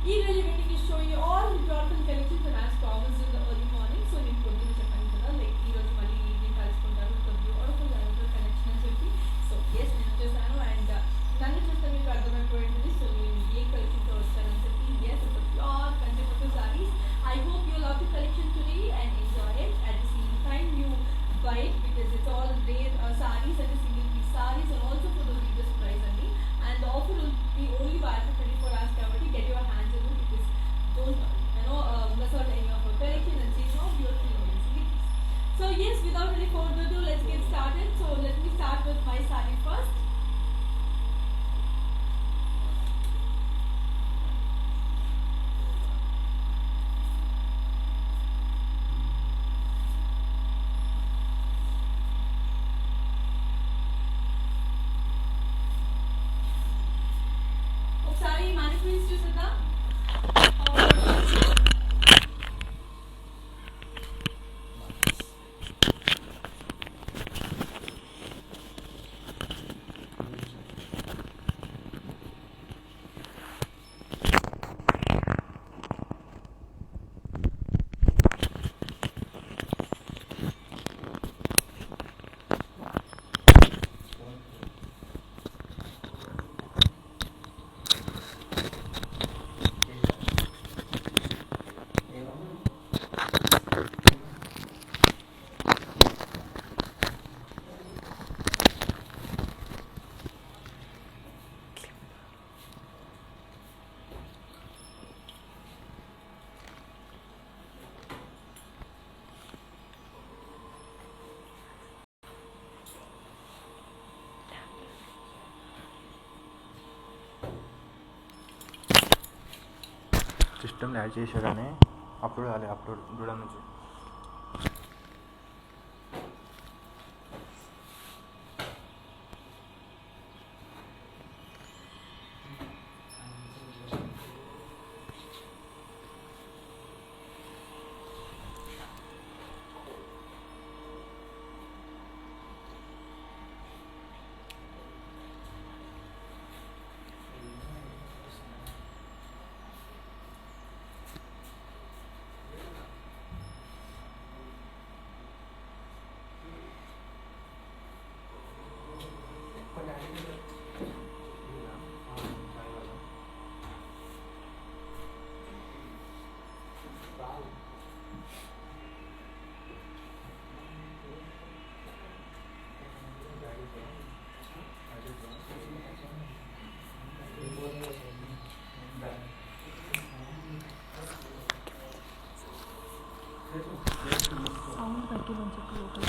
eagerly waiting to show you all the beautiful collections that has promised in the early morning. So we put in Japan like ఈరోజు మళ్ళీ evening కలుసుకుంటారు ఒక beautiful another connection అని చెప్పి. So yes నేను వచ్చేసాను and నన్ను చూస్తే మీకు అర్థమైపోయింది. సో నేను ఏ కలెక్షన్తో వచ్చానని చెప్పి. Yes it's pure Kanchipattu saris. I hope you love the collection today and enjoy it. At the same time, you buy it because it's all rare sarees and a single piece sarees and also for the reduced price only. And the offer will be only valid for 24 hours. Cover get your hands on it because don't miss out any of our collection and see how beautiful amazing it is. So yes, without any further ado, let's get started. So let me start with my saree first. ఒకసారి mannequins చూసేద్దాం. సిస్టమ్లో add చేశాగానే upload అవ్వాలి. Upload దూరం నుంచి sound తగ్గిందని చెప్పి లోపల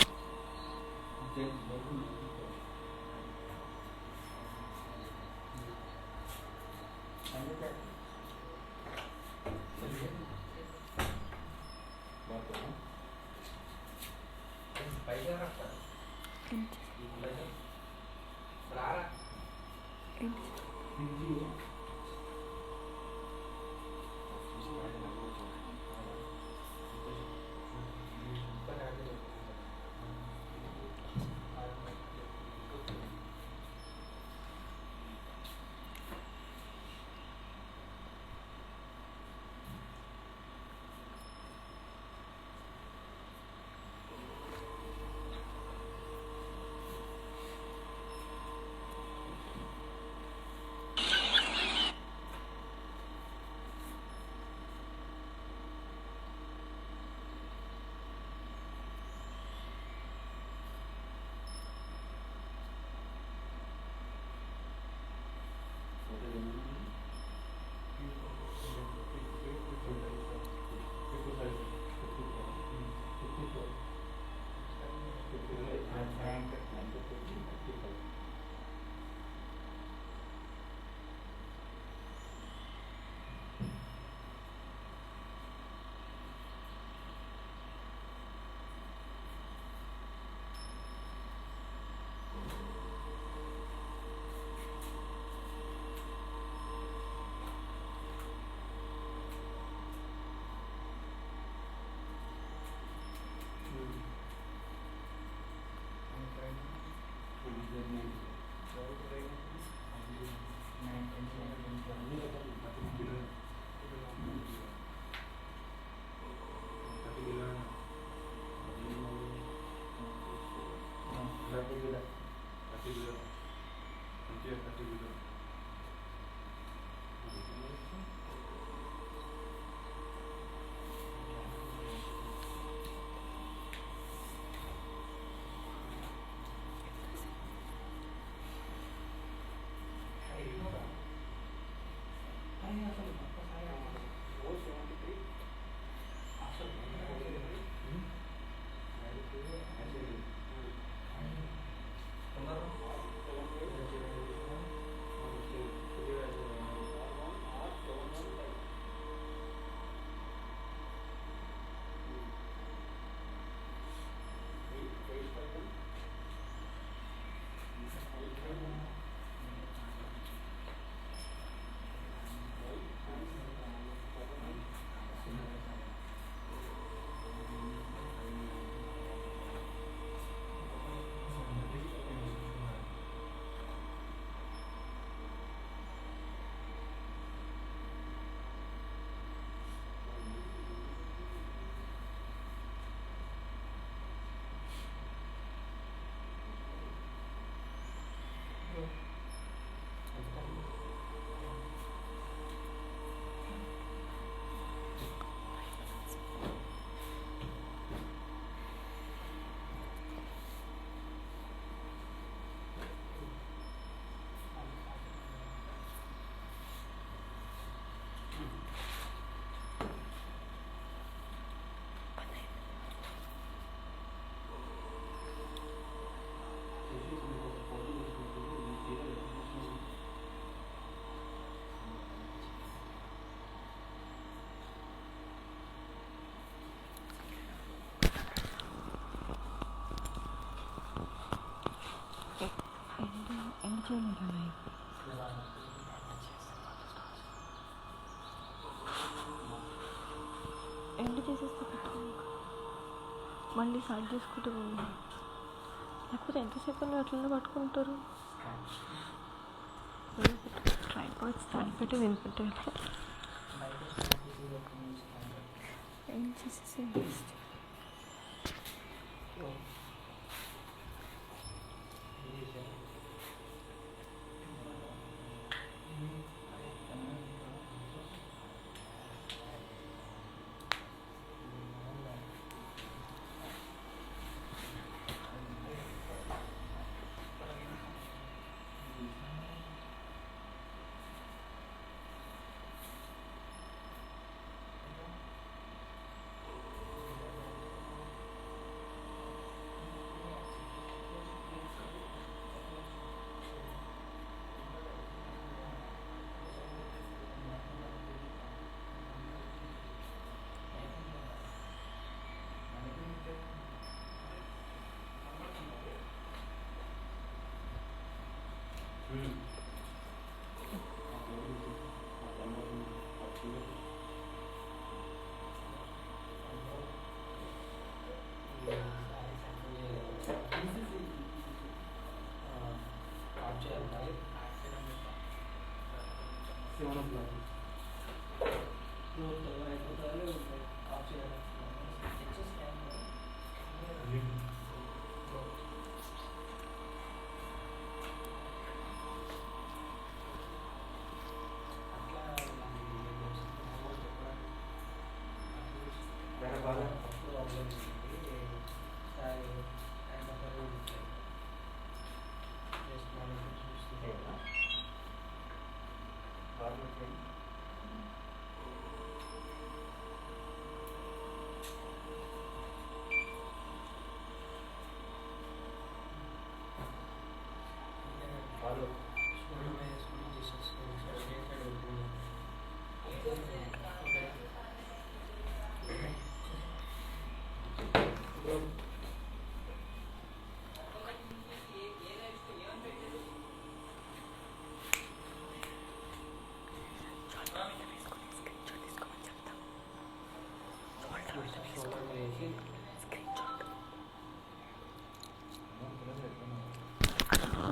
end చేసేస్తే పెట్టుకోండి, మళ్ళీ స్టార్ట్ చేసుకుంటూ పోయింది. లేకపోతే ఎంతసేపు అని అట్లనే పట్టుకుంటారు. ట్రైపాడ్ స్టాండ్ పెట్టి నేను పెట్టాను. ఎండ్ చేసేసి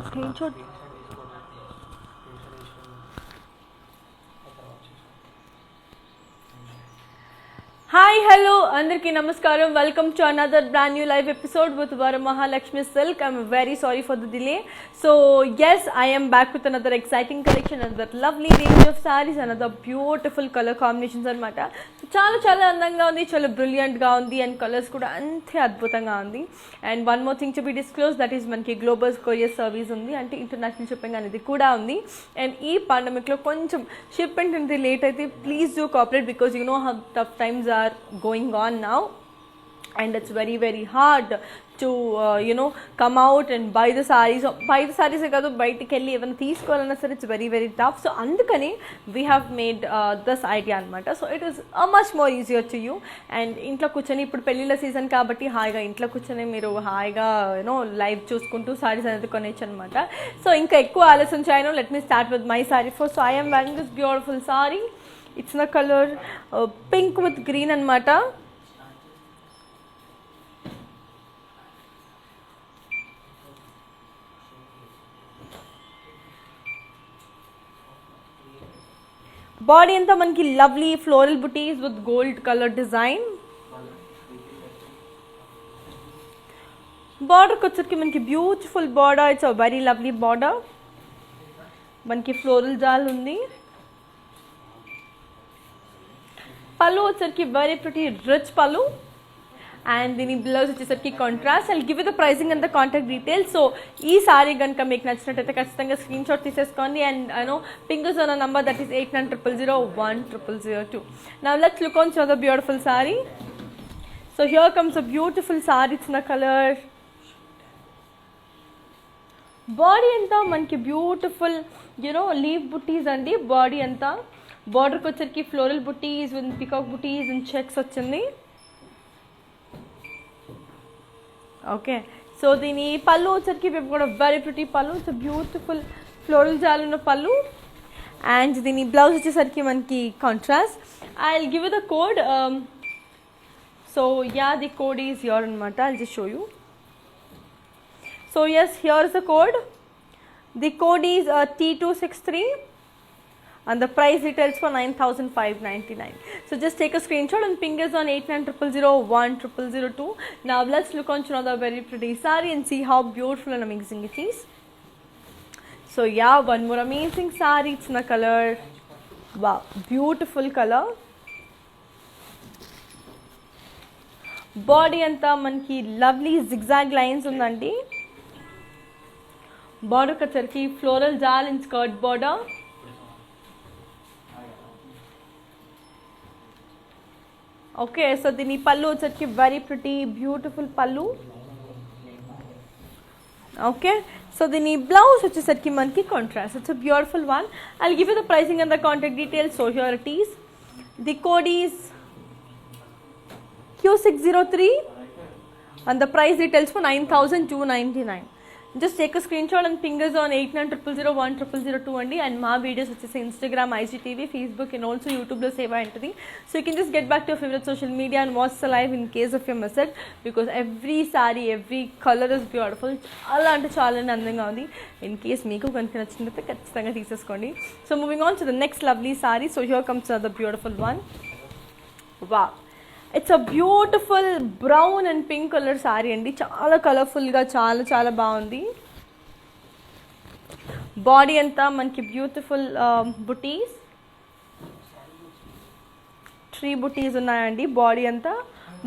స్క్రీన్ షాట్. హాయ్ హలో అందరికీ నమస్కారం. Welcome to another brand new live episode with Varamahalakshmi Silk. I'm very sorry for the delay. So yes, I am back with another exciting collection, another lovely range of sarees, another beautiful color combinations అనమాట. చాలా చాలా అందంగా ఉంది, చాలా బ్రిలియంట్గా ఉంది and colours కూడా అంతే అద్భుతంగా ఉంది. And one more thing to be disclose, that is మనకి గ్లోబల్ కొరియర్ సర్వీస్ ఉంది, అంటే ఇంటర్నేషనల్ షిప్పింగ్ అనేది కూడా ఉంది. అండ్ ఈ పాండమిక్లో కొంచెం షిప్మెంట్ అనేది లేట్ అయితే please do cooperate, because you know how tough times are going on now, and it's very very hard to come out and buy the sarees కాదు, బయటికి వెళ్ళి ఏమైనా తీసుకోవాలన్నా సరే it's very very tough. So అందుకని we have made this idea అనమాట. So it is much more easier to you. And ఇంట్లో కూర్చొని, ఇప్పుడు పెళ్ళిళ్ళ సీజన్ కాబట్టి హాయిగా ఇంట్లో కూర్చొని మీరు హాయిగా లైవ్ చూసుకుంటూ సారీస్ అనేది కొనేచ్చు అనమాట. సో ఇంకా ఎక్కువ ఆలస్యం చేయను, let me start with my sorry first. So I am wearing this beautiful saree. It's in the color pink with green anamata. Body anta manki lovely floral booties with gold color design. Border kochurki manki beautiful border. It's a very lovely border. Manki floral jal undi. పళ్ళు వచ్చేసరికి very pretty rich పళ్ళు, అండ్ దీని blouse వచ్చేసరికి contrast. I'll give you the pricing and the contact details. So ఈ sorry కనుక మీకు నచ్చినట్టయితే ఖచ్చితంగా స్క్రీన్ షాట్ తీసేసుకోండి and ping us on number that is 8900010002. Now let's look on to the beautiful saree. So here comes a beautiful saree. It's in the color. Body అంతా మనకి beautiful leave బుట్టీస్ అండి. Body అంతా బార్డర్కి వచ్చరికి floral buttis with peacock buttis and checks వచ్చింది. Okay, so దీని పళ్ళు వచ్చరికి కూడా వెరీ ప్రిటీ పళ్ళు. ఇట్స్ బ్యూటిఫుల్ ఫ్లోరల్ జాల్ ఉన్న పళ్ళు. అండ్ దీని బ్లౌజ్ వచ్చేసరికి మనకి contrast. I will give you the code. So yeah, the code is here అనమాట. I will just show you. So yes, here is the code. The code is T263 and the price retails for 9,599. So just take a screenshot and ping us on 8900010002. Now let's look on to another very pretty saree and see how beautiful and amazing it is. So yeah, one more amazing saree. It's in the color, wow, beautiful color. Body anta manki lovely zigzag lines undandi. Border వచ్చరికి floral jaal in skirt border. Okay, so దీని పళ్ళు వచ్చరికి very pretty beautiful పళ్ళు. Okay, so దీని blouse వచ్చేసరికి మనకి contrast. It's a beautiful one. I will give you the pricing and the contact details. So here it is. The code is Q603 and the price retails for 9,299. Just take a screenshot and ping us on 8900010002 అండి. And మా videos వచ్చేసి Instagram, IGTV, Facebook and also యూట్యూబ్లో save ఉంటుంది. So you can just get back to your favourite social media and watch the live in case of your message. Because every sorry, every colour is beautiful. చాలా అంటే చాలా అందంగా ఉంది. In case మీకు కనుక నచ్చినట్లయితే ఖచ్చితంగా తీసేసుకోండి. So moving on to the next lovely sorry. So here comes the beautiful one. Wow, it's a beautiful brown and pink colour sorry అండి. చాలా కలర్ఫుల్గా చాలా చాలా బాగుంది. బాడీ అంతా మనకి బ్యూటిఫుల్ బుటీస్, 3 బుటీస్ ఉన్నాయండి బాడీ అంతా.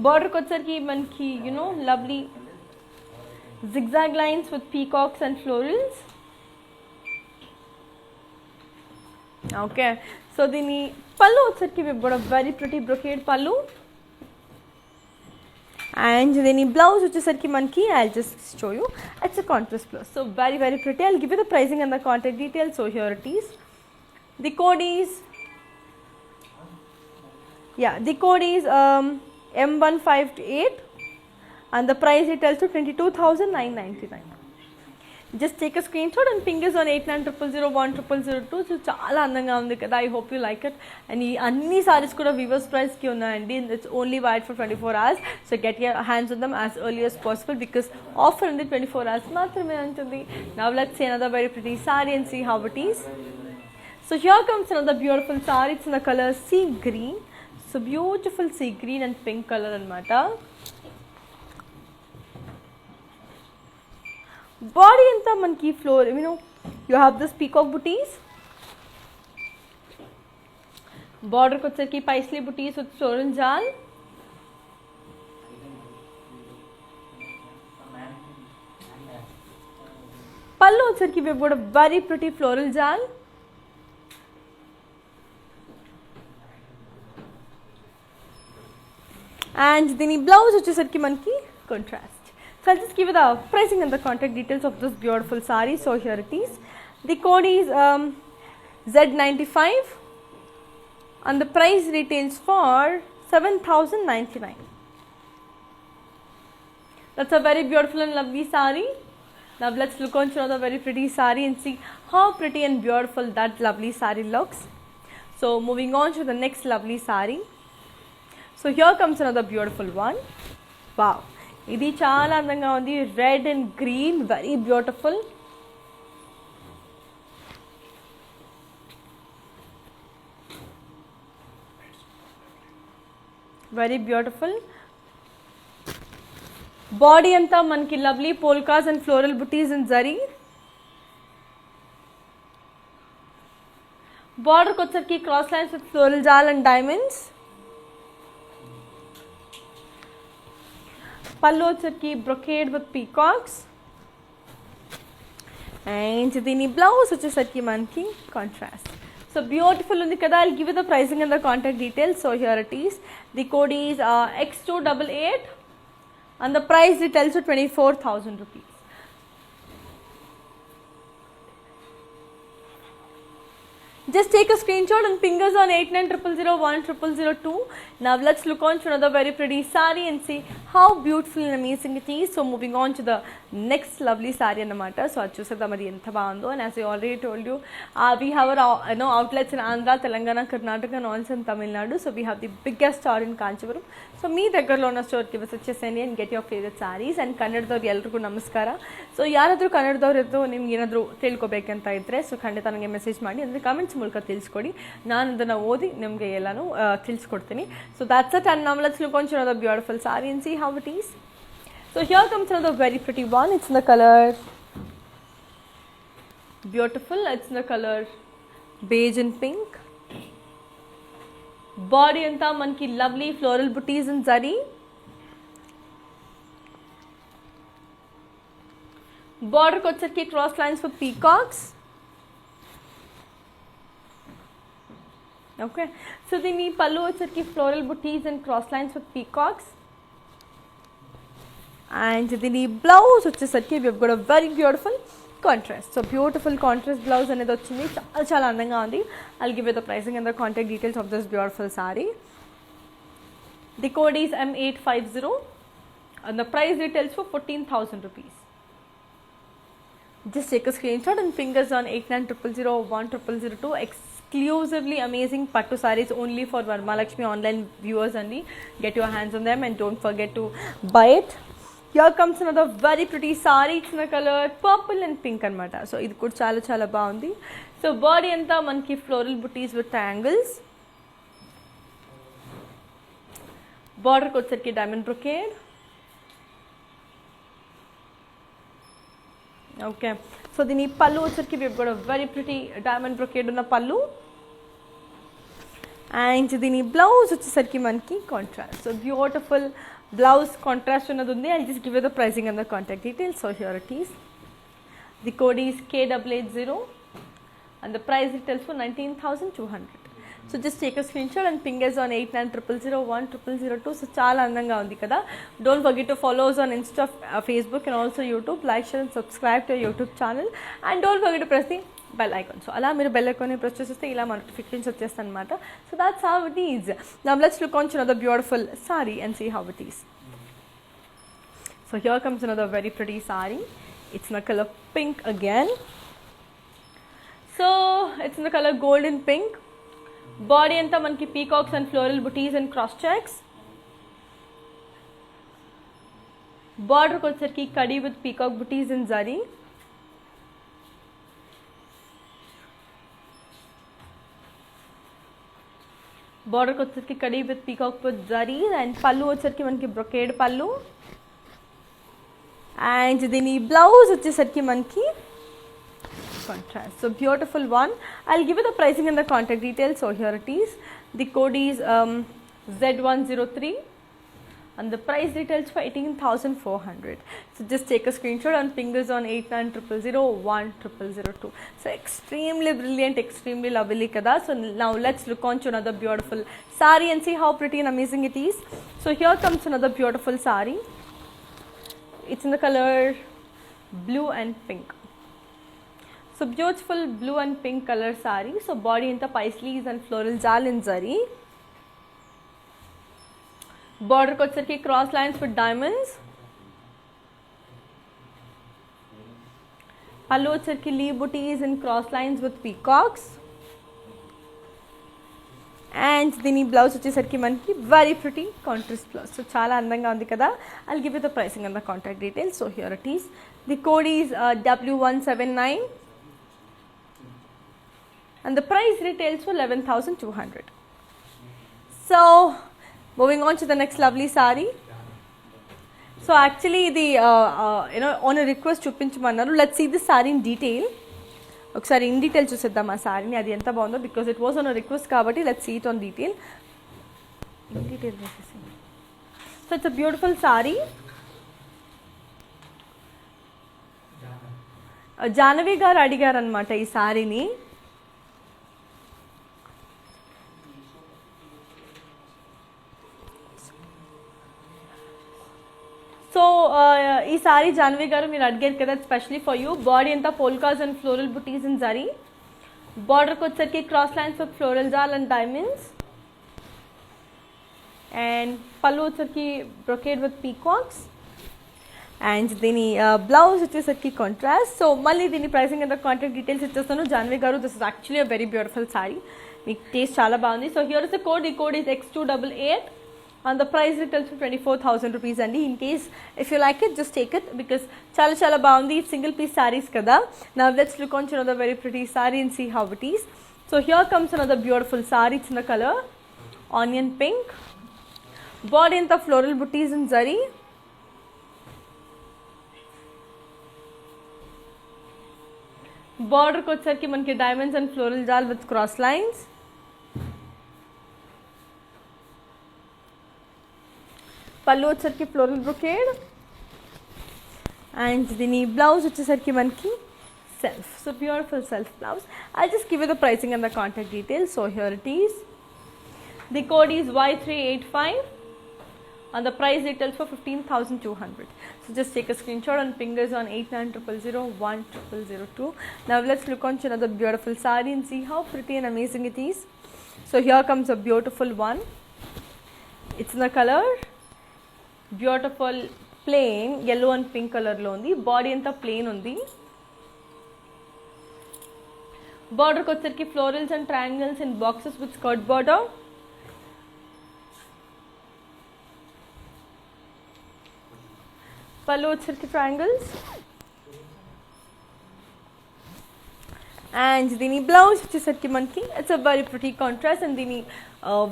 బార్డర్కి వచ్చరికి మనకి you know lovely zigzag lines with peacocks and florals. Okay, so దీని పళ్ళు వచ్చరికి వెరీ ప్రిటీ బ్రొకేడ్ పళ్ళు. And then blouse వచ్చేసరికి మనకి I'll just show you. It's a contrast blouse. So very very pretty. I'll give you the pricing and the contact details. So here it is. The code is M158 and the price retails to 22,999. Just take a screenshot and ping us on 8900010002. So చాలా అందంగా ఉంది కదా. I hope you like it. And ఈ అన్ని సారీస్ కూడా weavers ప్రైస్కి ఉన్నాయండి. It's only wide for 24 hours. So get your hands on them as early as possible because offer ఉంది 24 hours మాత్రమే ఉంటుంది. Now let's see another very pretty saree and see how it is. So here comes another beautiful saree. It's in the color sea green. So beautiful sea green and pink color అన్నమాట. Body అంతా మనకి floor, you have this peacock butis. బార్డర్కి వచ్చరికి paisley buttis with floral జాల్. పళ్ళు వచ్చరికి కూడా very pretty floral jaal. And దీని బ్లౌజ్ వచ్చేసరికి మనకి contrast. So I'll just give you the pricing and the contact details of this beautiful saree. So here it is. The code is Z95 and the price retails for 7,099. That's a very beautiful and lovely saree. Now let's look on to another very pretty saree and see how pretty and beautiful that lovely saree looks. So moving on to the next lovely saree. So here comes another beautiful one. Wow, ఇది చాలా అందంగా ఉంది. Red and green, very beautiful. Very beautiful. Body అంతా మనకి lovely polkas and floral buttis and zari. బార్డర్కి వచ్చరికి cross lines with floral jaal and diamonds. పళ్ళు వచ్చరికి బ్రొకేడ్ విత్ పీకాక్స్. అండ్ దీని బ్లౌజ్ వచ్చేసరికి మనకి కాంట్రాస్ట్. సో బ్యూటిఫుల్ ఉంది కదా. I'll give you the pricing and the contact details. So here it is. The code is X288 and the price retails to 24,000 rupees. Just take a screenshot and ping us on 8900010002. Now let's look on to another very pretty saree and see how beautiful and amazing it is. So moving on to the next lovely saree annamata. So adu chusedam adi enta bagundo, and as I already told you, we have our outlets in Andhra, Telangana, Karnataka and also in Tamil Nadu. So we have the biggest store in Kanchipuram. So me దగ్గరలో ఉన్న store కి visit చేసేయండి and get your favorite sarees. And ಕನ್ನಡದವ್ರು ಎಲ್ರಿಗೂ ನಮಸ್ಕಾರ. So ಯಾರಾದರೂ ಕನ್ನಡದವ್ರದ್ದು ನಿಮ್ಗೆ ಏನಾದರೂ ತಿಳ್ಕೊಬೇಕಂತ ಇದ್ದರೆ ಸೊ ಖಂಡಿತ ನನಗೆ ಮೆಸೇಜ್ ಮಾಡಿ, ಅಂದರೆ ಕಮೆಂಟ್ಸ್ ಮೂಲಕ ತಿಳಿಸ್ಕೊಡಿ. ನಾನು ಅದನ್ನು ಓದಿ ನಿಮಗೆ ಎಲ್ಲನೂ ತಿಳಿಸ್ಕೊಡ್ತೀನಿ. So that's it, and now let's look on to another beautiful saree and see how it is. So here comes another very pretty one. It's in the color beautiful. It's in the color beige and pink. Body anta manki lovely floral booties in zari. Border ko vachesarki cross lines with peacocks. Okay, so dini pallu vachesarki floral booties and cross lines with peacocks. And dini blouse vachesarki we have got a very beautiful contrast. So beautiful contrast blouse అనేది వచ్చింది, చాలా చాలా అందంగా ఉంది. I'll give you the pricing and the contact details of this beautiful saree. The code is M850 and the price retails for 14,000 rupees. Just take a screenshot and ping us on 8900010002. Exclusively amazing pattu sarees only for Varmalakshmi online viewers only. Get your hands on them and don't forget to buy it. Here comes another very pretty saree. It's in the color purple and pink anamata. So ఇది కూడా చాలా చాలా బాగుంది. So body అంతా మనకి floral buttis with triangles. బార్డర్కి వచ్చేసరికి diamond brocade. Okay, so దీని పళ్ళు వచ్చేసరికి we've got a very pretty diamond brocade ఉన్న పళ్ళు. అండ్ దీని బ్లౌజ్ వచ్చేసరికి మనకి contrast. So beautiful blouse contrast ఉన్నది ఉంది. I'll just give you the pricing and the contact details. So here it is. The code is K880 and the price retails for 19,200. So just take a screenshot and ping us on 8900010002. So చాలా అందంగా ఉంది కదా. Don't forget to follow us on Insta, Facebook and also YouTube. Like, share and subscribe to our YouTube channel and don't forget to press the bell icon. So అలా మీరు bell icon press చేస్తే ఇలా notifications వచ్చేస్తాయి అనమాట. So that's how it is. Now let's look on to another beautiful saree and see how it is. So here comes another very pretty saree. It's in the color pink again. So it's in the color golden pink. Body anta manki peacocks and floral booties and cross checks. Border ko vachesarki kadi with peacock booties and zari. Border ko vachesarki kadi with peacock with zari and pallu vachesarki manki brocade pallu. And dini blouse vachesarki manki contrast. So beautiful one. I'll give you the pricing and the contact details. So here it is. The code is Z103 and the price details for 18,400. So just take a screenshot and ping us on 8900010002. So extremely brilliant, extremely lovely kada. So now let's look on to another beautiful saree and see how pretty and amazing it is. So here comes another beautiful saree. It's in the color blue and pink. So beautiful blue and pink color saree. So body into paisleys and floral jal in zari. Border ko vachesarki cross lines with diamonds. Pallu vachesarki leaf booties and cross lines with peacocks. And dini blouse vachesarki manki very pretty contrast blouse. So chala andanga undi kada. I'll give you the pricing and the contact details. So here it is. The code is W179 and the price retails for 11,200. So moving on to the next lovely saree. So actually the on a request chupinchamaru. Let's see this saree in detail. ఒకసారి in detail చూసేద్దాం ఆ సారీని, అది ఎంత బాగుందో. Because it was on a request కాబట్టి let's see it on detail. In detail చూసేసి. So it's a beautiful saree. Jahnavi గారు అడిగారు అనమాట ఈ సారీని. సో ఈ సారీ జాహ్నవి గారు మీరు అడిగారు కదా, స్పెషలీ ఫర్ యూ. బాడీ అంతా polkas and floral buttis in zari. బార్డర్కి వచ్చరికి cross lines with floral jaal and diamonds. And పళ్ళు వచ్చరికి బ్రొకేడ్ విత్ పీకాక్స్. అండ్ దీని బ్లౌజ్ వచ్చేసరికి కాంట్రాస్ట్. సో మళ్ళీ దీని ప్రైసింగ్ అండ్ కాంటాక్ట్ డీటెయిల్స్ ఇచ్చేస్తాను. జాన్వి గారు, this is actually a very beautiful saree. మీకు టేస్ట్ చాలా బాగుంది. So here is the code. ఈ code is X288 and the price retails for 24,000 rupees అండి. In case if you like it just take it because చాలా చాలా బాగుంది. Single piece saris కదా. Now let's look on to another very pretty saree and see how it is. So here comes another beautiful saree. It's in the color onion pink. Body in the floral booties in zari. బార్డర్కి వచ్చరికి మనకి diamonds and floral jaal with cross lines. పళ్ళు వచ్చరికి floral brocade. And దీని blouse వచ్చేసరికి మనకి self. So beautiful self blouse. I just give you the pricing and the contact details. So here it is. The code is Y385 and the price retails for 15,200. So just take a screenshot and fingers on 8900010002. Now let's look on to another beautiful saree and see how pretty and amazing it is. So here comes a beautiful one. It's in the color beautiful plain yellow and pink color lo undi. Body anta plain undi. Border kocherki florals and triangles in boxes with skirt border. పళ్ళు వచ్చరికి triangles. And దీని blouse వచ్చేసరికి మనకి it's a very pretty contrast. And దీని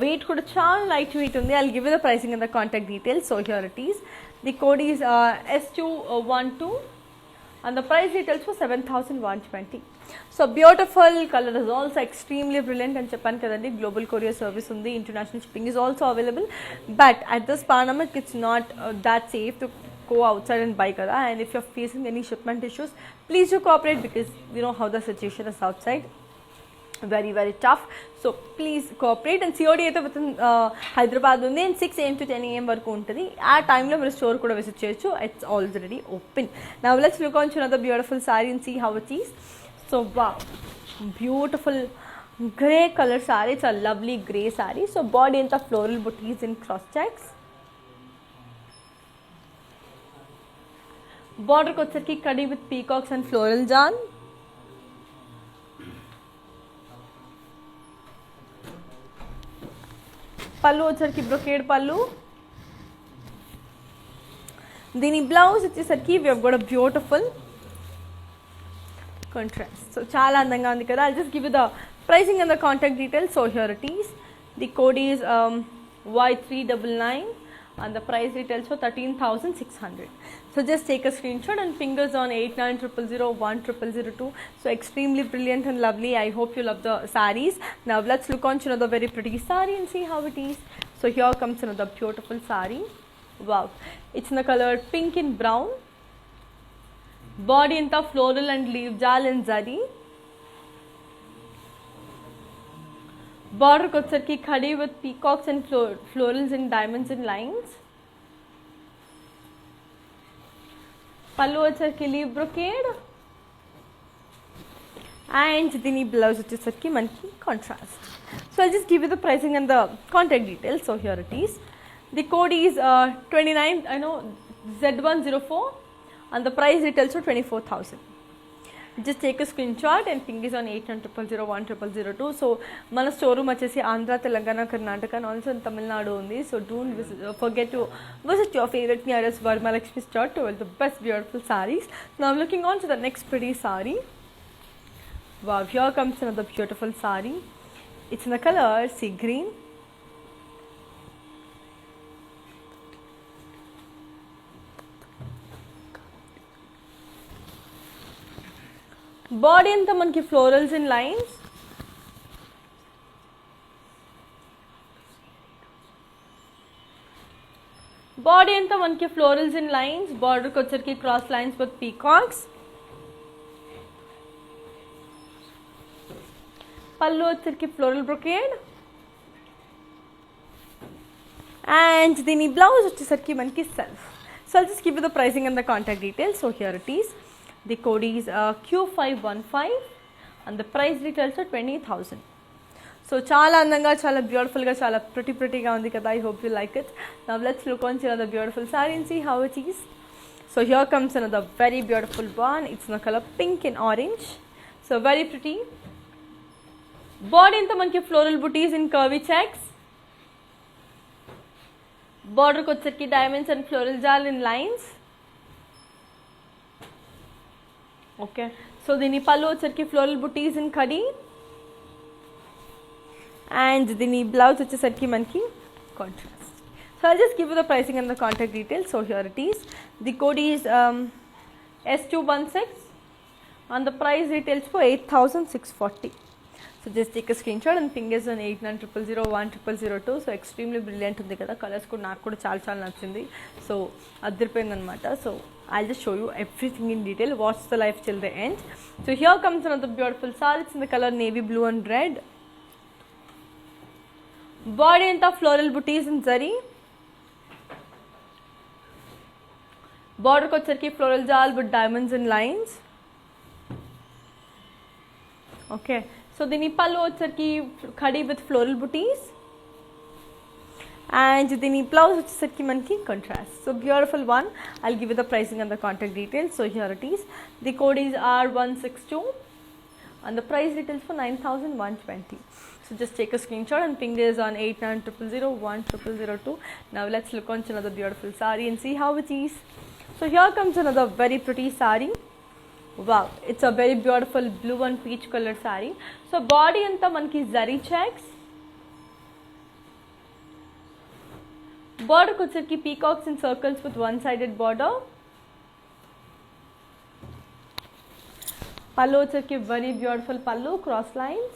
wait కూడా చాలా light weight ఉంది. I will give you the pricing and the contact details. So here it is. The code is S212 and the price details for 7,120. So beautiful color is also extremely brilliant and చెప్పాను కదండి global courier service ఉంది. International shipping is also available, but at this pandemic it's not that safe to go outside and buy kada. And if you're facing any shipment issues, please do cooperate because you know how the situation is outside. Very very tough. So please cooperate. And COD అయితే within Hyderabad ఉంది. And 6 AM to 10 AM వరకు ఉంటుంది. ఆ టైంలో మీరు store కూడా visit చేయొచ్చు. It's already open. Now let's look on to another beautiful saree and see how it is. So wow, beautiful grey color saree. It's a lovely grey saree. So body and the floral booties in cross checks. Border kocherki kadi with peacocks and floral jaan. పళ్ళు వచ్చరికి brocade పళ్ళు. దీని blouse వచ్చేసరికి we have got a beautiful contrast. So చాలా అందంగా ఉంది కదా. I just give you the pricing and the contact details. So here it is. The code is Y399 and the price retails for 13,600. So just take a screenshot and fingers on 8900010002. So extremely brilliant and lovely. I hope you love the sarees. Now let's look on to another very pretty saree and see how it is. So here comes another beautiful saree. Wow, it's in the color pink and brown. Body anta floral and leaf jal and zari. Border kocherki khadi with peacocks and florals and diamonds and lines. Pallu వచ్చరికి leave brocade. And దీని blouse వచ్చేసరికి మనకి contrast. So I just give you the pricing and the contact details. So here it is. The code is 29 Z104 and the price retails for 24,000. Just take a screenshot and fingers on 8900010002. So మన స్టోరూమ్ వచ్చేసి Andhra, Telangana, Karnataka and also in Tamil Nadu ఉంది. So don't forget to visit your favorite nearest Varmalakshmi store to wear the best beautiful sarees. Now I'm looking on to the next pretty saree. Wow, here comes another beautiful saree. It's in the color sea green. Body అంతా మనకి florals in lines. Body అంతా మనకి florals in lines. బార్డర్కి వచ్చరికి cross lines with peacocks. పళ్ళు వచ్చరికి floral brocade. And దీని blouse వచ్చేసరికి మనకి self. So I'll just give you the pricing and the contact details. So here it is. The code is Q515 and the price details 20,000. So చాలా అందంగా, చాలా బ్యూటిఫుల్గా, చాలా ప్రిటీగా ఉంది కదా. I hope you like it. Now let's look on to the beautiful sorry and see how it is. So here comes another very beautiful one. It's in the color pink and orange. So very pretty. Body anta manki floral booties in curvy checks. Border ko vachesarki diamonds and floral jal in lines. Okay. So dini pallu vachesarki floral booties in khadi. And dini blouse vachesarki manki contrast. So I'll just give you the pricing and the contact details. So here it is. The code is S216 and the price retails for 8,640. So just take a screenshot and ping us on 8900010002. So extremely brilliant ఉంది కదా. Colours కూడా నాకు కూడా చాలా నచ్చింది. So అదిరిపోయింది అనమాట. So I'll just show you everything in detail. Watch the live till the end. So here comes another beautiful saree. It's in the color navy blue and red. Body anta floral booties in zari. Border ko vachesarki floral jal with diamonds and lines. Okay. So dini pallu vachesarki khadi with floral booties. And dini blouse vachesarki manki contrast. So beautiful one. I'll give you the pricing and the contact details. So here it is. The code is R162 and the price details for 9,120. So just take a screenshot and ping this on 8900010002. Now let's look on to another beautiful saree and see how it is. So here comes another very pretty saree. Wow, it's a very beautiful blue and peach color saree. So body anta manki zari checks. Border ko vachesarki peacocks in circles with one-sided border. Pallu vachesarki very beautiful pallu, cross lines.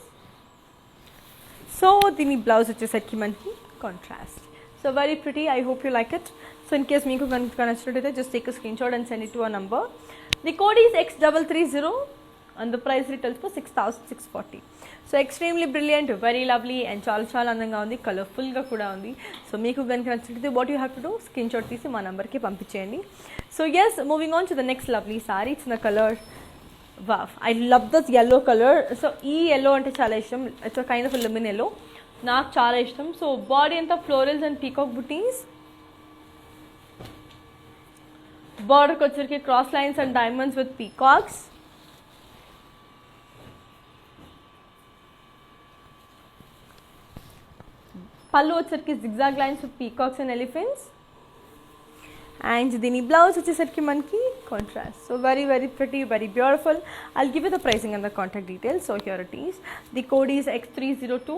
So dini blouse vachesarki manki contrast. So very pretty. I hope you like it. So in case meeku ganaka nachinatayite just take a screenshot and send it to our number. The code is X330 and the price retails for 6,640. So extremely brilliant, very lovely and చాలా అందంగా ఉంది, colourful గా కూడా ఉంది. So మీకు గనుక నచ్చితే what you have to do, screenshot తీసి మా నంబర్ కి పంపించేయండి. So yes, moving on to the next lovely saree. It's in the color, wow, I love this yellow color. So ఈ yellow అంటే చాలా ఇష్టం. It's a kind of a lemon yellow. నాకు చాలా ఇష్టం. సో బాడీ అంతా florals and peacock buttis. Border ko vachesarki cross lines and diamonds with peacocks. Pallu vachesarki zigzag lines with peacocks and elephants. And dini blouse vachesarki manki contrast. So very pretty, very beautiful. I'll give you the pricing and the contact details. So here it is. The code is X302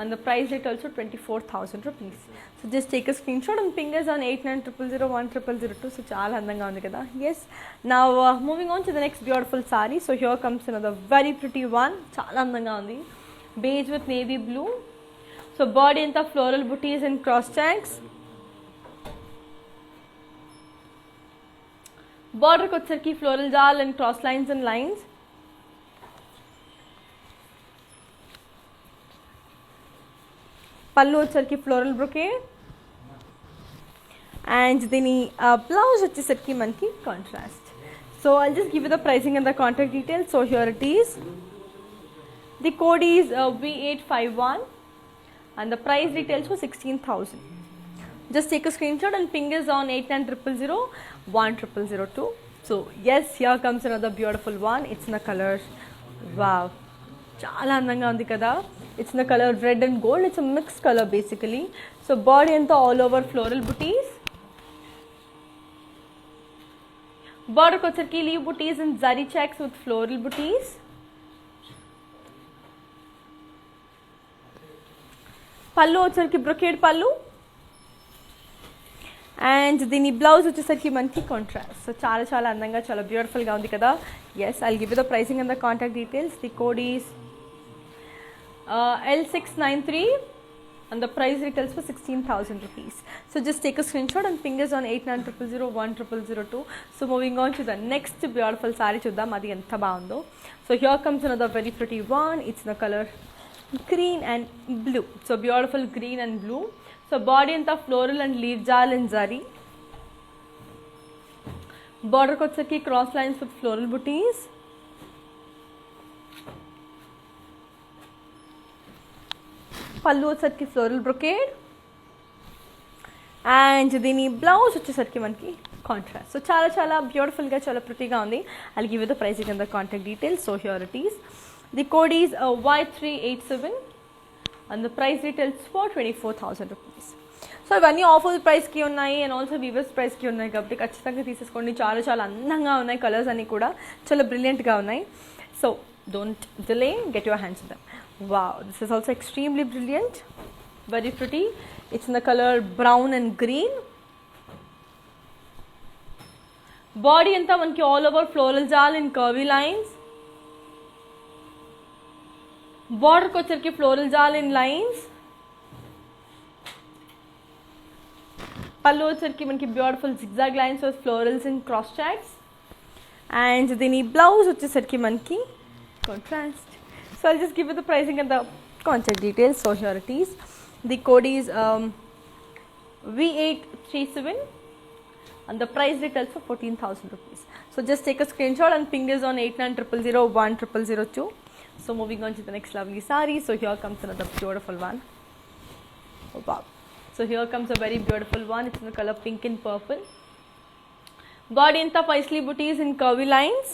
and the price rate also 24,000 rupees. So just take a screenshot and ping us on 8900010002. So chaala andanga undi kada. Yes. Now moving on to the next beautiful saree. So here comes another very pretty one. Chaala andanga undi. Beige with navy blue. So body anta floral booties and cross checks. Border ko vachesarki floral jal and cross lines and lines. Pallu vachesarki floral brocade and dini blouse vachesarki manki contrast. So I'll just give you the pricing and the contact details. So here it is. The code is V851 and the price details for 16,000. Just take a screenshot and ping us on 8900010002. So yes, here comes another beautiful one. It's in the color, wow, చాలా అందంగా ఉంది కదా. It's in the color red and gold. It's a mixed color basically. So body anta all over floral booties. Border ko vachesarki leaf booties and zari checks with floral booties. Pallu vachesarki brocade pallu. And dini blouse vachesarki manki contrast. So చాలా అందంగా, చాలా beautiful గా ఉంది కదా. Yes, I'll give you the pricing and the contact details. The code is L693 and the price retails for 16,000 rupees. So just take a screenshot and ping us on 8900010002. So moving on to the next beautiful saree chuddam, adi enta baagundo. So here comes another very pretty one. It's in the color green and blue. So beautiful green and blue. So body anta floral and leaf jal and zari. Border ko vachesarki cross lines with floral booties. పళ్ళు వచ్చేసరికి floral brocade and దీని blouse వచ్చేసరికి మనకి contrast. So చాలా చాలా బ్యూటిఫుల్గా చాలా ప్రిటీగా ఉంది. I give you the pricing and the contact details. So here it is. The code is Y387 and the price retails for 24,000 rupees. So ఇవన్నీ ఆఫర్ ప్రైస్కి ఉన్నాయి అండ్ ఆల్సో వీవర్స్ ప్రైస్కి ఉన్నాయి కాబట్టి ఖచ్చితంగా తీసేసుకోండి. చాలా చాలా అందంగా ఉన్నాయి, కలర్స్ అన్నీ కూడా చాలా బ్రిలియంట్గా ఉన్నాయి. So don't delay, get your hands them. Wow, this is also extremely brilliant, very pretty. It's in the colour brown and green. Body అంతా మనకి all over floral jaal in curvy lines. బార్డర్కి వచ్చరికి ఫ్లోరల్ జాల్ ఇన్ లైన్స్. పళ్ళు వచ్చరికి మనకి beautiful zigzag lines with florals in cross checks and దీని blouse వచ్చేసరికి మనకి contrast. So I'll just give you the pricing and the contact details. So here it is. The code is V837 and the price retails for 14,000 rupees. So just take a screenshot and ping us on 8900010002. So moving on to the next lovely saree. So here comes another beautiful one. Oh wow. So here comes a very beautiful one. It's in the color pink and purple. Body inta paisley booties in curvy lines.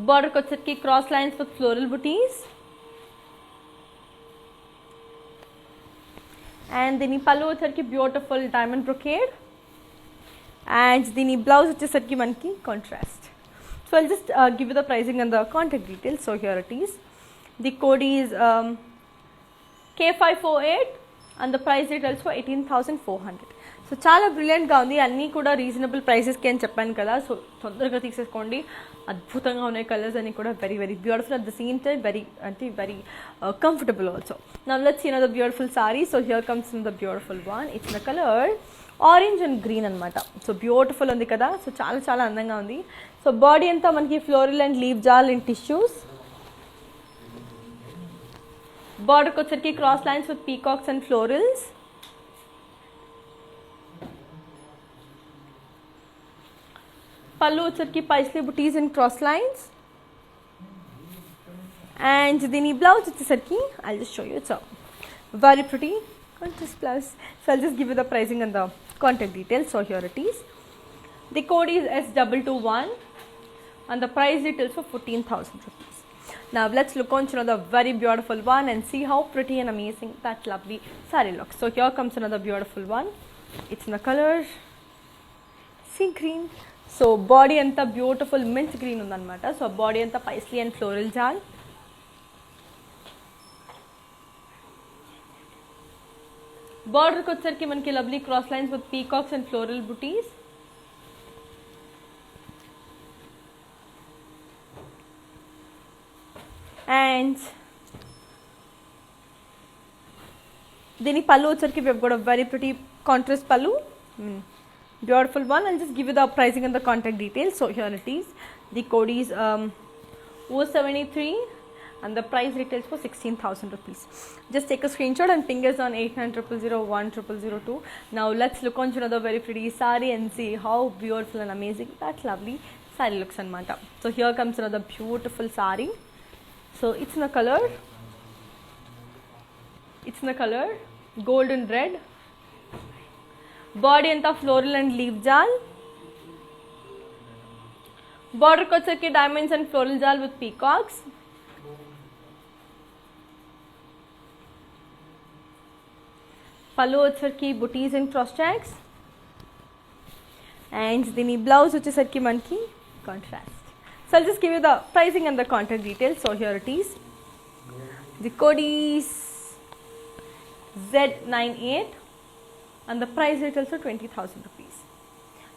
Border kochaki cross lines with floral booties. And dini pallu వచ్చరికి beautiful diamond brocade. And dini blouse వచ్చేసరికి మనకి contrast. So I'll just give you the pricing and the contact details. So here it is. The code is K548 and the price retails for 18,400. So చాలా బ్రిలియంట్గా ఉంది. అన్నీ కూడా reasonable ప్రైసెస్కి అని చెప్పాను కదా. So తొందరగా తీసేసుకోండి. అద్భుతంగా ఉన్నాయి కలర్స్ అన్నీ కూడా very very beautiful at the same time very comfortable also. Now let's see the beautiful sorry. So here comes the beautiful one. It's the colour orange and green అనమాట. సో బ్యూటిఫుల్ ఉంది కదా. So చాలా చాలా అందంగా ఉంది. So body అంతా మనకి floral and leave jaal in tissues. బార్డర్కి వచ్చరికి cross lines with peacocks and florals. పళ్ళు వచ్చరికి paisley butis and cross lines and దీని బ్లౌజ్ వచ్చేసరికి I just show you. It's very pretty contrast blouse. So I'll just give you the pricing and the contact details. So here it is. The code is S221 and the price details for 14,000 rupees. Now let's look on to another very beautiful one and see how pretty and amazing that lovely saree looks. So here comes another beautiful one. It's in the color sea green. So body anta beautiful mint green undanamata. So body anta paisley and floral jal. బార్డర్కి వచ్చరికి మనకి lovely cross lines with peacocks and floral buttis. And దీని పళ్ళు వచ్చరికి we've got a very pretty contrast pallu. Beautiful one. I'll just give you the pricing and the contact details. So here it is. The code is 073 and the price retails for 16,000 rupees. Just take a screenshot and ping us on 8900010002. Now let's look on to another very pretty saree and see how beautiful and amazing that lovely saree looks anamata. So here comes another beautiful saree. So it's in the color golden red. Body anta floral and leaf jal. Border kochaki diamonds and floral jal with peacocks. పళ్ళు వచ్చరికి బుటీస్ and cross checks and దీని blouse వచ్చేసరికి మనకి contrast. So I'll just give you the pricing and the contact details. So here it is. The code is Z98 and the price retails for 20,000 rupees.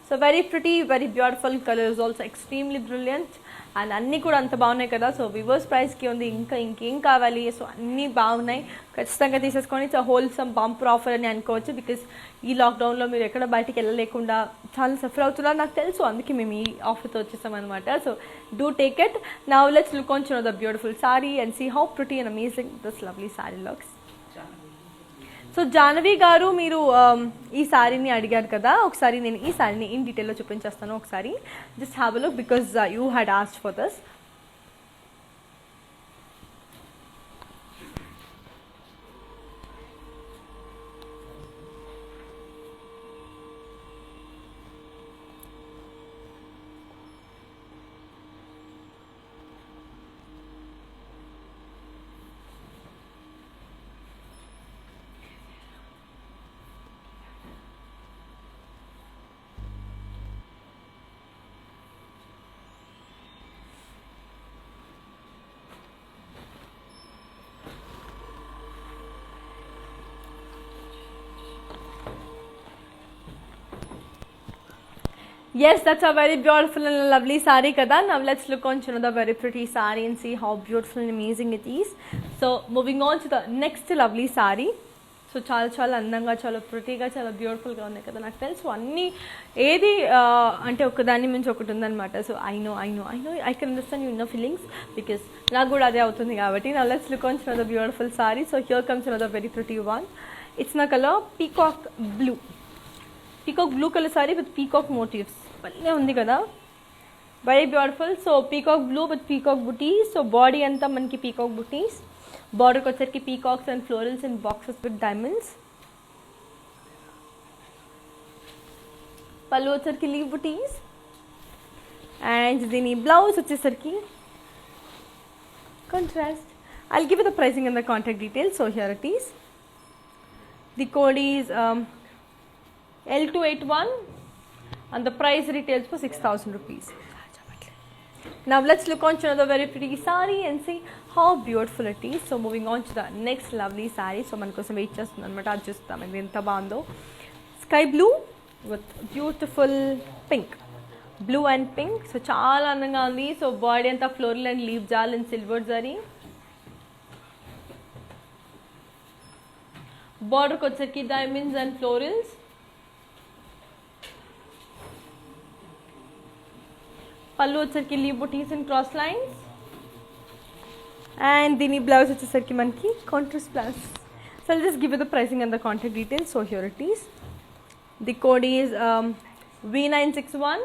So very pretty, very beautiful colors, also extremely brilliant. And అన్నీ కూడా అంత బాగున్నాయి కదా. So viewers ప్రైస్కి ఉంది, ఇంకేం కావాలి. So అన్నీ బాగున్నాయి, ఖచ్చితంగా తీసేసుకొని ఇట్స్ హోల్సమ్ బంపర్ ఆఫర్ అని అనుకోవచ్చు. బికాస్ ఈ లాక్డౌన్లో మీరు ఎక్కడ బయటికి వెళ్ళలేకుండా చాలా సఫర్ అవుతున్నారు నాకు తెలుసు, అందుకే మేము ఈ ఆఫర్తో వచ్చేసాం అనమాట. So do take it. Now let's look on to the beautiful sorry and see how pretty and amazing this lovely sari looks. So Jahnavi గారు మీరు ఈ సారీని అడిగారు కదా, ఒకసారి నేను ఈ సారీని ఇన్ డీటెయిల్లో చూపించేస్తాను. ఒకసారి just have a look because you had asked for this. Yes, that's a very beautiful and lovely saree kada. Now let's look on to another very pretty saree and see how beautiful and amazing it is. So moving on to the next lovely saree. So చాలా చాలా అందంగా చాలా ప్రిటీగా చాలా బ్యూటిఫుల్గా ఉన్నాయి కదా. నాకు తెలుసు అన్నీ ఏది అంటే ఒకదాన్ని మించి ఒకటి ఉందన్నమాట. So I know I can understand your feelings because నాకు కూడా అదే అవుతుంది కాబట్టి. నా let's look on the beautiful sorry. So here comes another very pretty one. It's నా colour peacock blue colour sari with peacock motifs. భలే ఉంది కదా, very beautiful. So peacock blue with peacock butis. So body అంతా మనకి పీకాక్ బుటీస్, బార్డర్కి వచ్చరికి peacocks and florals and boxes with diamonds. పళ్ళు వచ్చరికి లీవ్ బుటీస్ అండ్ దీని బ్లౌజ్ వచ్చేసరికి contrast. I'll give you the pricing and the contact details. So here it is. The code is L281 and the price retails for 6,000 rupees. Now let's look on to another very pretty saree and see how beautiful it is. So moving on to the next lovely saree. So మన కోసం wait చేస్తుంది అనమాట. అది చూస్తాం ఇది ఎంత బాగుందో. Sky blue with beautiful pink, blue and pink. So చాలా అందంగా ఉంది. సో బాడీ అంతా floral and leave jaal and silver zari. బార్డర్కి వచ్చరికి డైమండ్స్ అండ్ ఫ్లోరల్స్. పళ్ళు వచ్చరికి leave butis and cross lines and దీని బ్లౌజ్ వచ్చేసరికి మనకి contrast blouse. So I'll just give you the pricing and the contact details. So here it is. The code is V961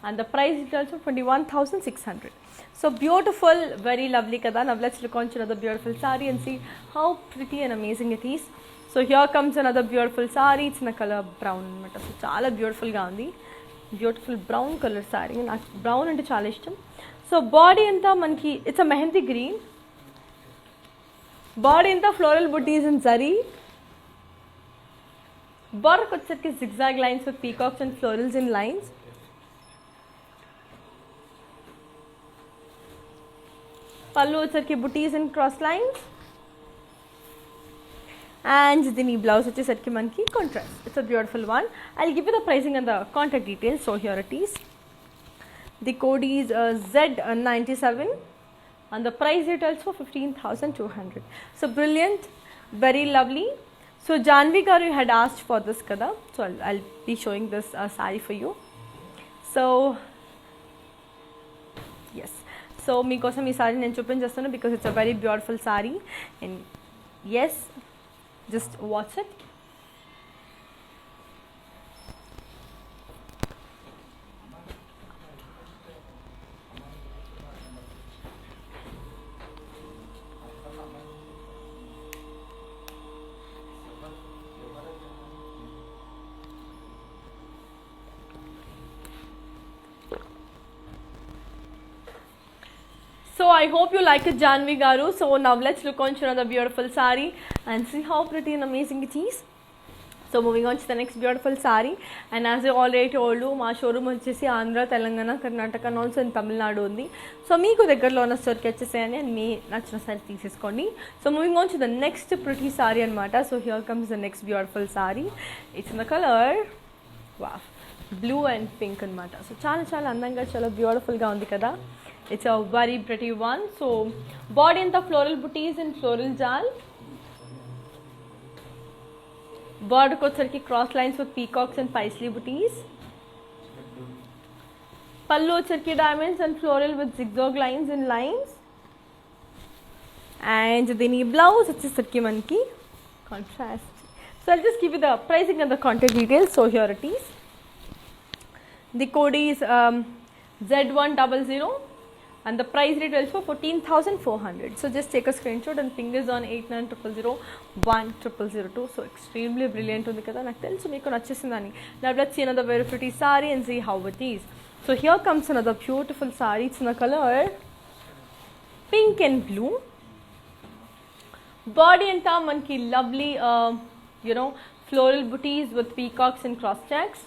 and the price is also 21,600. So beautiful, very lovely kada. Now let's look on to another beautiful saree and see how pretty and amazing it is. So here comes another beautiful saree. It's in the color brown anamata. So chaala beautiful ga undi. Beautiful brown colour sorry. నాకు brown అంటే చాలా ఇష్టం. So body అంతా మనకి it's a mehndi green. Body అంతా floral buttis and zari. బార్డర్కి వచ్చేసరికి zigzag lines with peacocks and florals in lines. పళ్ళు వచ్చేసరికి బుటీస్ అండ్ క్రాస్ లైన్స్ and దీని బ్లౌజ్ వచ్చేసరికి మనకి contrast. It's a beautiful one. I'll give you the pricing and the contact details. So here it is. The code is Z97 and the price retails for 15,200. So brilliant, very lovely. So Janvi garu had asked for this kada. So I'll be showing this saree for you. So yes, so meekosam ee saree nenu chupinchestanu because it's a very beautiful saree and yes, just watch it. So I hope you like it, Janvi garu. So now let's look on to another beautiful saree and see how pretty and amazing it is. So moving on to the next beautiful saree, and as I already told you, మా showroom వచ్చేసి Andhra, Telangana, Karnataka and also in Tamil Nadu ఉంది. So మీకు దగ్గరలో ఉన్న స్టోర్కి వచ్చేసేయని and మీ నచ్చిన సారీ తీసేసుకోండి. So moving on to the next pretty sari అనమాట. So here comes the next beautiful sari. It's in the colour blue and pink అనమాట. సో చాలా చాలా అందంగా చాలా బ్యూటిఫుల్గా ఉంది కదా. It's a very pretty one. So body in the floral booties and floral jal. Border ko sarki cross lines with peacocks and paisley booties. Pallu sarki diamonds and floral with zigzag lines and lines. And then blouse it's sarki manki contrast. So I'll just give you the pricing and the contact details. So here it is. The code is Z100. And the price retails for 14,400. So just take a screenshot and ping us on 8900010002. So extremely brilliant ఉంది కదా. నాకు తెలుసు మీకు నచ్చేసిందని. Now let's see another very pretty saree and see how it is. So here comes another beautiful saree. It's in the color pink and blue. Body anta manki lovely floral booties with peacocks and cross checks.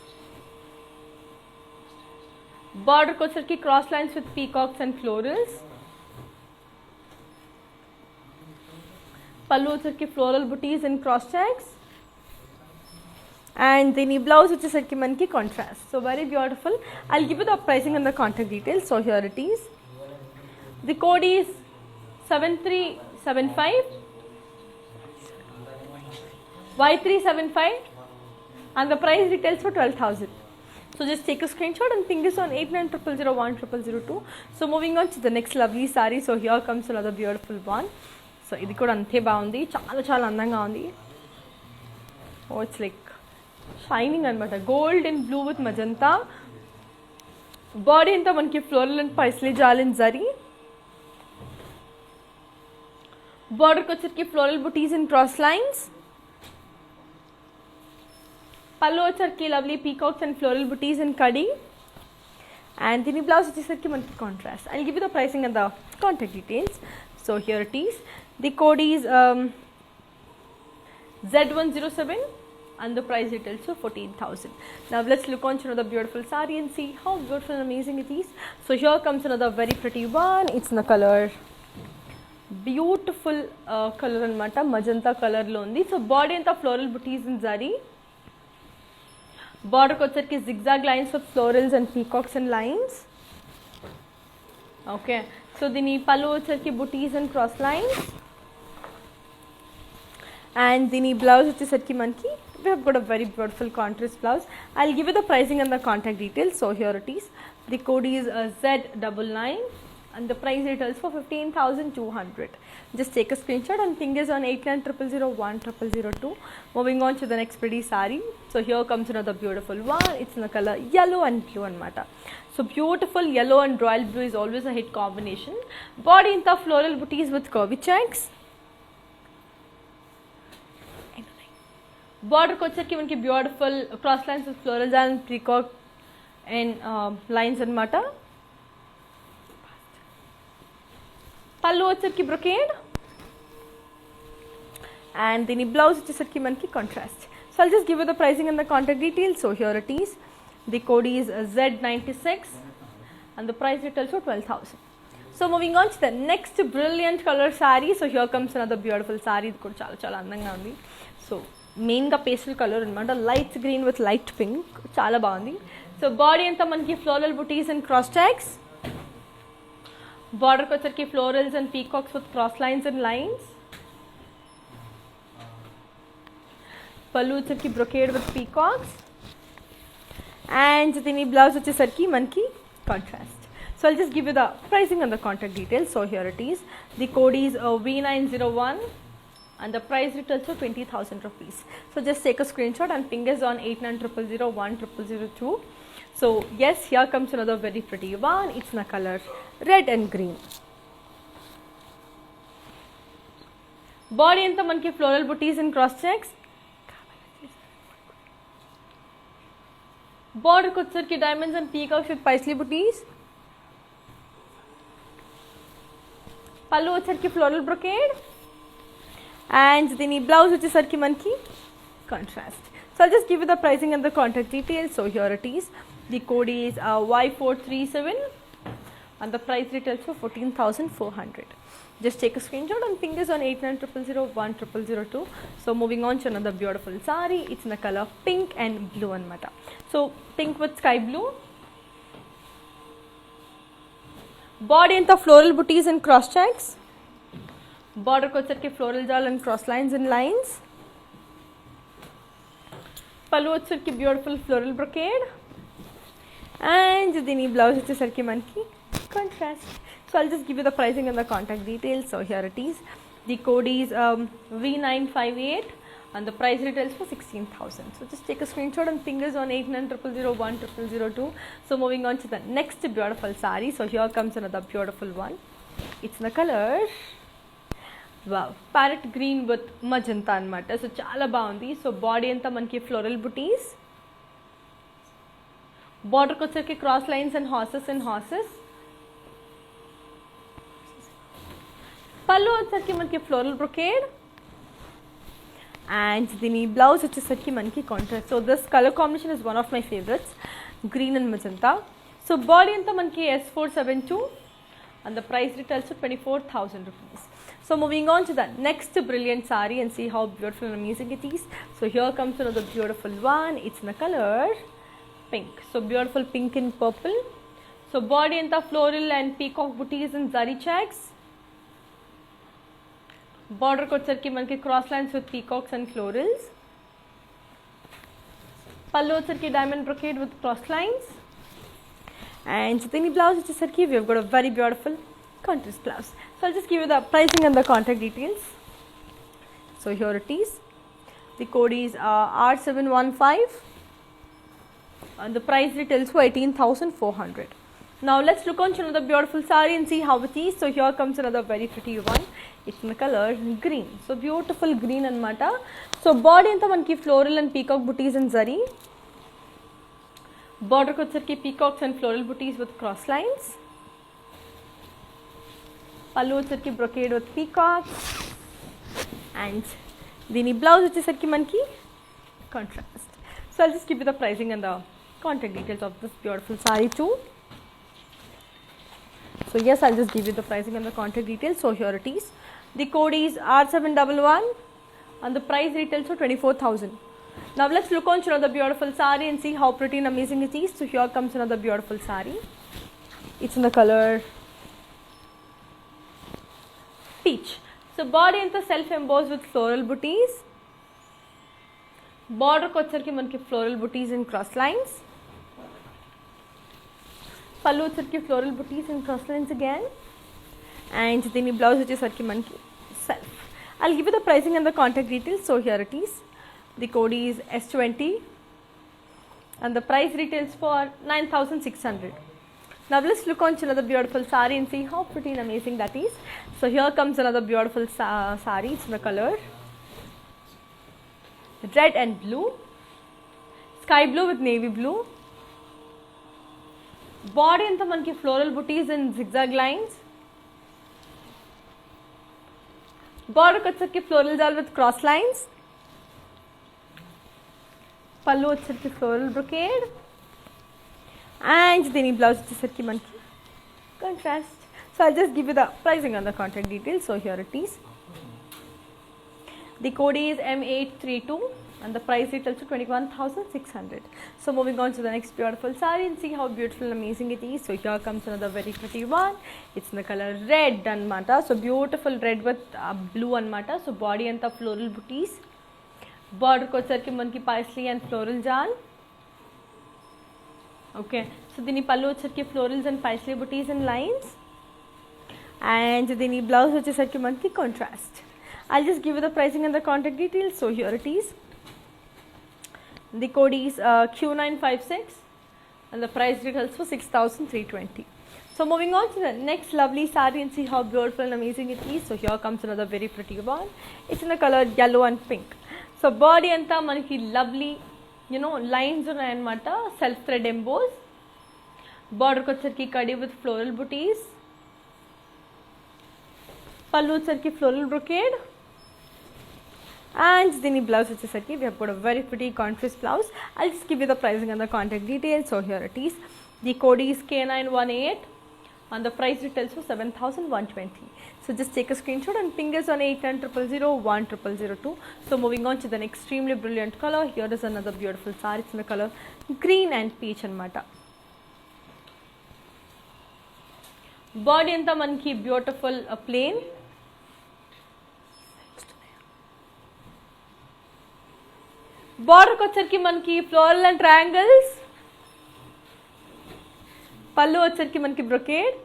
Border ko sarki cross lines with peacocks and florals. Pallu sarki floral booties and cross checks. And దీని blouse వచ్చేసరికి మనకి contrast. So very beautiful. I give you the pricing and the contact details. So here it is. The code is 7375 Y375 and the price retails for 12,000. So just take a screenshot and ping us on 8900010002. So moving on to the next lovely saree. So here comes another beautiful one. So ఇది కూడా అంతే బాగుంది, చాలా చాలా అందంగా ఉంది. Oh, it's like shining అనమాట. Gold and blue with magenta. Body అంతా మనకి ఫ్లోరల్ అండ్ పైస్లీ జాలిన్ జరీ. బార్డర్కి వచ్చరికి floral buttis and cross lines. పళ్ళు వచ్చరికి lovely peacocks and floral buttis and khadi. And దీని బ్లౌజ్ వచ్చేసరికి మనకి contrast. I give you the pricing and the contact details. So here it is. The code is Z107 and the price details for 14,000. Now let's look on to another beautiful saree and see how beautiful and amazing it is. So here comes another very pretty one. It's in the color beautiful color anamata, magenta color lo undi. So body anta floral booties in zari. Border kocherki zigzag lines of florals and peacocks and lines. Okay, so dini pallu kocherki booties and cross lines. And dini blouse vachesarki manki we have got a very beautiful contrast blouse. I'll give you the pricing and the contact details. So here it is. The code is Z99 and the price retails for 15,200. Just take a screenshot and ping us on 8900010002. Moving on to the next pretty saree. So here comes another beautiful one. It's in the color yellow and blue anamata. So beautiful yellow and royal blue is always a hit combination. Body in the floral booties with curvy checks. Border kocherki manki beautiful cross lines with florals and peacock and lines anamata. Pallu వచ్చరికి brocade and దీని blouse వచ్చేసరికి మనకి contrast. So I'll just give you the pricing and the contact details. So here it is. The code is Z96 and the price retails for 12,000. So moving on to the next brilliant color saree. So here comes another beautiful saree. ఇది కూడా చాలా చాలా అందంగా ఉంది. So మెయిన్గా pastel colour అనమాట, light green with light pink, చాలా బాగుంది. సో బాడీ అంతా మనకి floral buttis and cross tags. బార్డర్కి వచ్చరికి florals and peacocks with cross lines and lines. పళ్ళు వచ్చరికి బ్రొకేడ్ విత్ పీకాక్స్ అండ్ దీని బ్లౌజ్ వచ్చేసరికి మనకి contrast. So I'll just give you the pricing and the contact details. So here it is. The code is V901 and the price retails for 20,000 rupees. So just take a screenshot and ping us on 8900010002. So yes, here comes another very pretty one. It's in the color red and green. Body anta manki floral booties and cross checks. Border kuchar diamonds and peacocks with paisley booties. Pallu వచ్చరికి floral brocade and దీని blouse వచ్చేసరికి మనకి contrast. So I'll just give you the pricing and the contact details. So here it is. The code is Y437 and the price retails for 14,400. Just take a screenshot and ping us on 8900010002. So moving on to another beautiful saree. It's in the color pink and blue anamata. So pink with sky blue. Body anta floral booties and cross checks. Border kocherki floral jal and cross lines and lines. Pallu వచ్చరికి beautiful floral brocade and దీని blouse వచ్చేసరికి మనకి contrast. So I'll just give you the pricing and the contact details. So here it is. The code is V958 and the price retails for 16,000. So just take a screenshot and ping us on 8900010002. So moving on to the next beautiful saree. So here comes another beautiful one. It's in the color wow, parrot green with magenta anamata. So చాలా బాగుంది. So body అంతా మనకి floral బుటీస్. బార్డర్కి వచ్చరికి cross lines and horses. పళ్ళు వచ్చరికి మనకి floral brocade and దీని బ్లౌజ్ వచ్చేసరికి మనకి contrast. So this colour combination is one of my favourites, green and magenta. So body అంతా మనకి S472 and the price retails for 24,000 rupees. So moving on to the next brilliant saree and see how beautiful and amazing it is. So here comes another beautiful one. It's in the color pink. So beautiful pink and purple. So body anta floral and peacock booties and zari checks. Border kochesarki manaki cross lines with peacocks and florals. Pallu వచ్చేసరికి diamond brocade with cross lines. And the blouse వచ్చేసరికి we have got a very beautiful contrast blouse. So I'll just give you the pricing and the contact details. So here it is. The code is R715 and the price retails for 18,400. Now let's look on to another beautiful saree and see how it is. So here comes another very pretty one. It's in the color green. So beautiful green anamata. So body anta manaki floral and peacock booties and zari. Border kochesariki peacocks and floral booties with cross lines. Pallu వచ్చేసరికి brocade with peacocks. And దీని blouse వచ్చేసరికి మనకి contrast. So I'll just give you the pricing and the contact details of this beautiful saree too. So yes, I'll just give you the pricing and the contact details. So here it is. The code is R711 and the price retails for 24,000. Now let's look on to another beautiful saree and see how pretty and amazing it is. So here comes another beautiful saree. It's in the color peach. So body anta self embossed with floral booties. Border kochesariki manaki floral booties and cross lines. Pallu వచ్చేసరికి floral booties and cross lines again. And దీని blouse వచ్చేసరికి మనకి self. I'll give you the pricing and the contact details. So here it is. The code is S20 and the price retails for 9,600. Now let's look on to another beautiful saree and see how pretty and amazing that is. So here comes another beautiful saree. It's in the color red and blue, sky blue with navy blue. Body anta manaki floral booties and zigzag lines. Border kochesariki floral jal with cross lines. Pallu వచ్చేసరికి floral brocade. And దీని blouse వచ్చేసరికి మనకి contrast. So I'll just give you the pricing and the contact details. So here it is. The code is M832 and the price retails to 21,600. So moving on to the next beautiful saree and see how beautiful and amazing it is. So here comes another very pretty one. It's in the color red anamata. So beautiful red with blue anamata. So body anta floral booties. Border kochesariki manaki paisley and floral jal. Okay, so దీని పళ్ళు వచ్చేసరికి florals and paisley booties and lines. And దీని blouse వచ్చేసరికి మనకి contrast. I'll just give you the pricing and the contact details. So here it is. The code is Q956 and the price retails for 6,320. So moving on to the next lovely saree and see how beautiful and amazing it is. So here comes another very pretty one. It's in the color yellow and pink. So body anta manaki lovely, you know, lines ఉన్నాయన్నమాట, self thread emboss. Border వచ్చేసరికి కడి with floral booties. పళ్ళు వచ్చేసరికి floral brocade. And దీని blouse వచ్చేసరికి we have got a very pretty contrast blouse. I'll just give you the pricing and the contact details. So here it is. The code is K918 and the price retails for 7,120. So just take a screenshot and ping us on 8900010002. So moving on to the next extremely brilliant color. Here is another beautiful saree. It's in the color green and peach anamata. Body anta manki beautiful plain. Border వచ్చేసరికి మనకి floral and triangles. పళ్ళు వచ్చేసరికి మనకి brocade.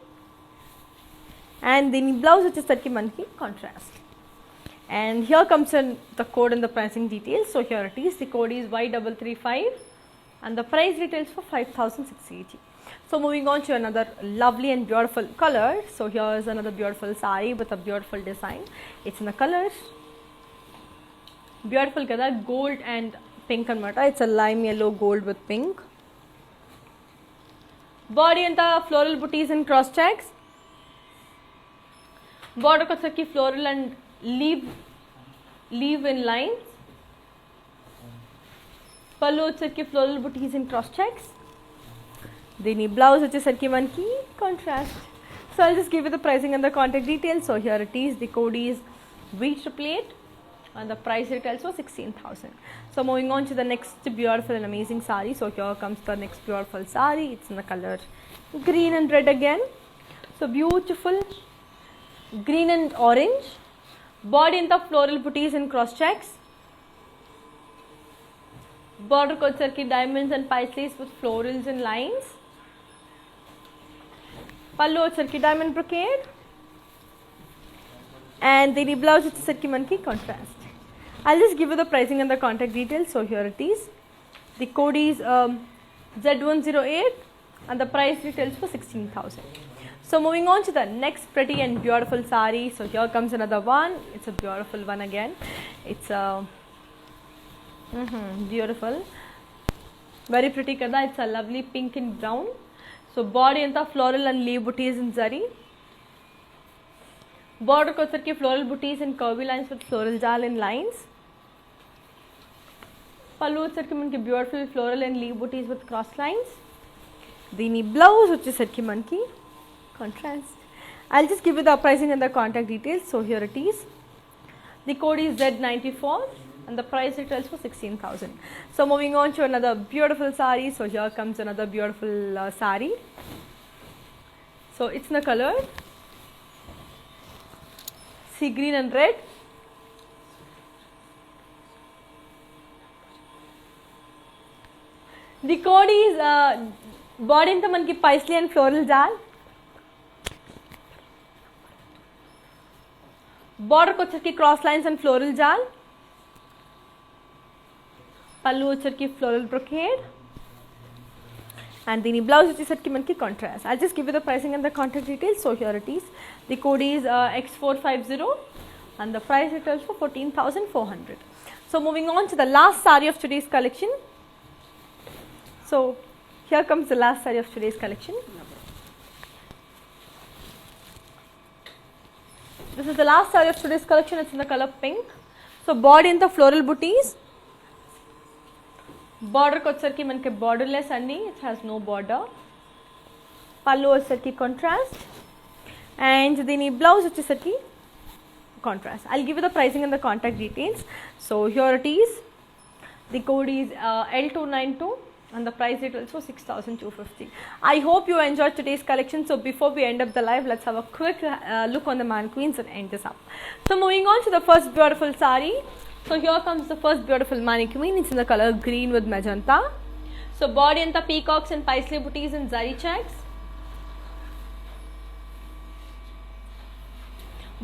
And దీని blouse వచ్చేసరికి మనకి contrast. And here comes in the code and the pricing details. So here it is. The code is Y335 and the price retails for 5,680. So moving on to another lovely and beautiful color. So here is another beautiful saree with a beautiful design. It's in the colors beautiful kada, gold and pink anamata. It's a lime yellow gold with pink. Body anta floral booties and cross checks. Border kochesariki floral and leaf in lines. Pallu వచ్చేసరికి floral booties and cross checks. దీని blouse వచ్చేసరికి మనకి contrast. So I'll just give you the pricing and the contact details. So here it is. The code is V888 and the price retails for 16,000. So moving on to the next beautiful and amazing sari. So here comes the next beautiful sari. It's in the color green and red again. So beautiful green and orange. Body in the floral booties and cross checks. Border kochesarki diamonds and paisleys with florals and lines. Pallu వచ్చేసరికి diamond brocade. And the blouse వచ్చేసరికి మనకి contrast. I'll just give you the pricing and the contact details. So here it is. The code is Z108 and the price retails for 16,000. So moving on to the next pretty and beautiful sari. So here comes another one. It's a beautiful one again. It's a beautiful, very pretty kada. It's a lovely pink and brown. So body anta floral and leaf booties in zari. Border kochesariki floral booties and curvy lines with floral jal and lines. Pallu వచ్చేసరికి మనకి beautiful floral and leaf booties with cross lines. దీని blouse వచ్చేసరికి మనకి contrast. I'll just give you the pricing and the contact details. So here it is. The code is Z94 and the price retails for 16,000. So moving on to another beautiful sari. So here comes another beautiful sari. So it's in the color sea green and red. The code is body into manki paisley and floral jal. Border kochesariki cross lines and floral jal. Pallu వచ్చేసరికి floral brocade. And the blouse వచ్చేసరికి మనకి contrast. I'll just give you the pricing and the contact details. So here it is. The code is X450 and the price retails for 14,400. So moving on to the last sari of today's collection. So here comes the last sari of today's collection. This is the last sari of today's collection. It's in the color pink. So body in the floral booties. Border వచ్చేసరికి మనకి borderless అండి. It has no border. పళ్ళు వచ్చేసరికి contrast. And దీని blouse వచ్చేసరికి contrast. I'll give you the pricing and the contact details. So here it is. The code is L292 and the price retails for 6,250. I hope you enjoyed today's collection. So before we end up the live, let's have a quick look on the mannequins and end this up. So moving on to the first beautiful sari. So here comes the first beautiful mannequin. It's in the color green with magenta. So body and the peacocks and paisley booties and zari checks.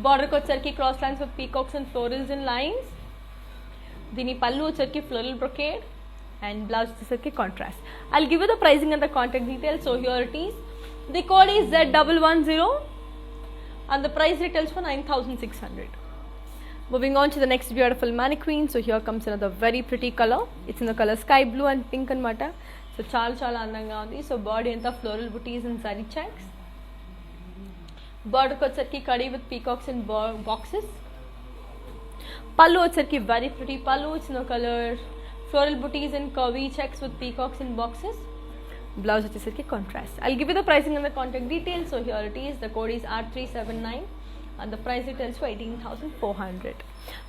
Border kochesariki cross lines with peacocks and florals and lines. Dini pallu వచ్చేసరికి floral brocade and blouse వచ్చేసరికి contrast. I'll give you the pricing and the contact details. So here it is. The code is Z110 and the price retails for 9,600. Moving on to the next beautiful mannequin. So here comes another very pretty color. It's in the color sky blue and pink and mata. So chala andanga undi. So body anta floral booties and zari checks. Border kochesariki kadi with peacocks and boxes. Pallu వచ్చేసరికి very pretty pallu. It's in the color floral booties and curvy checks with peacocks and boxes. Blouse వచ్చేసరికి contrast. I'll give you the pricing and the contact details. So here it is. The code is R379. And the price retails for 18,400.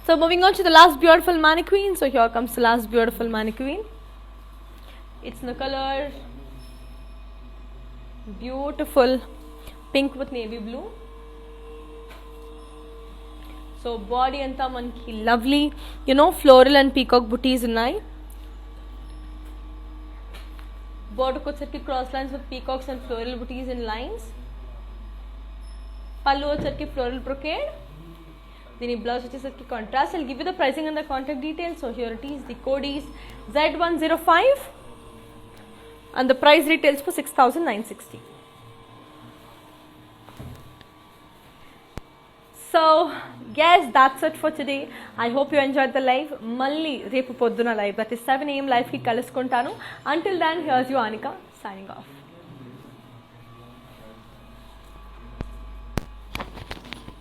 So moving on to the last beautiful mannequin. So here comes the last beautiful mannequin. It's in the color beautiful pink with navy blue. So body anta manki lovely, floral and peacock booties unnai. Border kochesariki cross lines with peacocks and floral booties and lines. Pallu వచ్చేసరికి floral brocade. Dini blouse వచ్చేసరికి contrast. I'll give you the pricing and the contact details. So here it is. The code is Z105 and the price retails for 6,960. So yes, that's it for today. I hope you enjoyed the live. Malli repu podduna live, that is 7 AM live ki kalusukuntanu. Until then, here's you Anika signing off.